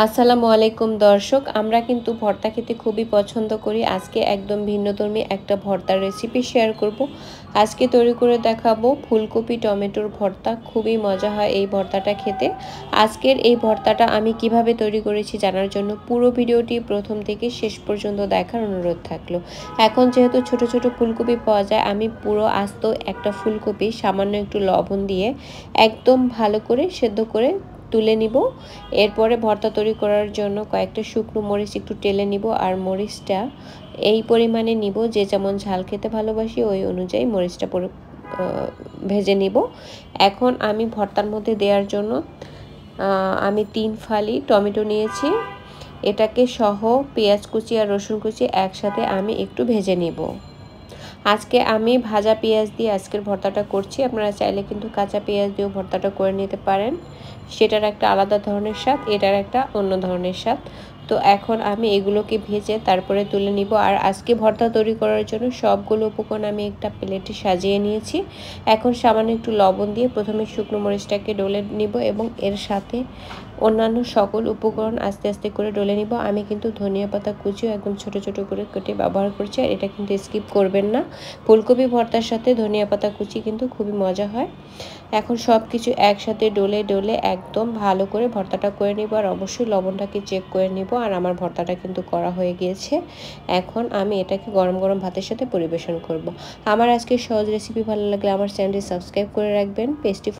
আসসালামু আলাইকুম দর্শক, আমরা কিন্তু ভর্তা খেতে খুবই পছন্দ করি। আজকে একদম ভিন্নধর্মী একটা ভর্তার রেসিপি শেয়ার করব। আজকে তৈরি করে দেখাবো ফুলকপি টমেটোর ভর্তা। খুবই মজা হয় এই ভর্তাটা খেতে। আজকের এই ভর্তাটা আমি কিভাবে তৈরি করেছি জানার জন্য পুরো ভিডিওটি প্রথম থেকে শেষ পর্যন্ত দেখার অনুরোধ থাকলো। এখন যেহেতু ছোট ছোট ফুলকপি পাওয়া যায়, আমি পুরো আস্ত একটা ফুলকপি সামান্য একটু লবণ দিয়ে একদম ভালো করে সেদ্ধ করে তুলে নিব। এরপরে ভর্তা তৈরি করার জন্য কয়েকটা শুকনো মরিচ একটু টেলে নিব, আর মরিচটা এই পরিমাণে নিব যে যেমন ঝাল খেতে ভালোবাসি ওই অনুযায়ী মরিচটা ভেজে নিব। এখন আমি ভর্তার মধ্যে দেওয়ার জন্য আমি 3 ফালি টমেটো নিয়েছি। এটাকে সহ পেঁয়াজ কুচি আর রসুন কুচি একসাথে আমি একটু ভেজে নিব। আজকে আমি ভাজা পেঁয়াজ দিয়ে আজকের ভর্তাটা করছি। আপনারা চাইলে কিন্তু কাঁচা পেঁয়াজ দিয়েও ভর্তাটা করে নিতে পারেন। সেটার একটা আলাদা ধরনের স্বাদ, এটার একটা অন্য ধরনের স্বাদ। তো এখন আমি এগুলোকে ভেজে তারপরে তুলে নিব। আর আজকে ভর্তা তৈরি করার জন্য সবগুলো উপকরণ আমি একটা প্লেটে সাজিয়ে নিয়েছি। এখন সামান্য একটু লবণ দিয়ে প্রথমে শুকনো মরিচটাকে ডলে নিব এবং এর সাথে অন্যান্য সকল উপকরণ আস্তে আস্তে করে ডলে নিব। আমি কিন্তু ধনিয়া পাতা কুচিও একদম ছোট ছোট করে কেটে ব্যবহার করছি, আর এটা কিন্তু স্কিপ করবেন না। ফুলকপি ভর্তার সাথে ধনিয়া পাতা কুচি কিন্তু খুবই মজা হয়। এখন সব কিছু একসাথে ডলে ডলে একদম ভালো করে ভর্তাটা করে নিব, আর অবশ্যই লবণটাকে চেক করে নিব। আর আমার ভর্তাটা কিন্তু করা হয়ে গিয়েছে। এখন আমি এটাকে গরম গরম ভাতের সাথে পরিবেশন করব। আমার আজকে সহজ রেসিপি ভালো লাগলে আমার চ্যানেলটি সাবস্ক্রাইব করে রাখবেন। পেস্টি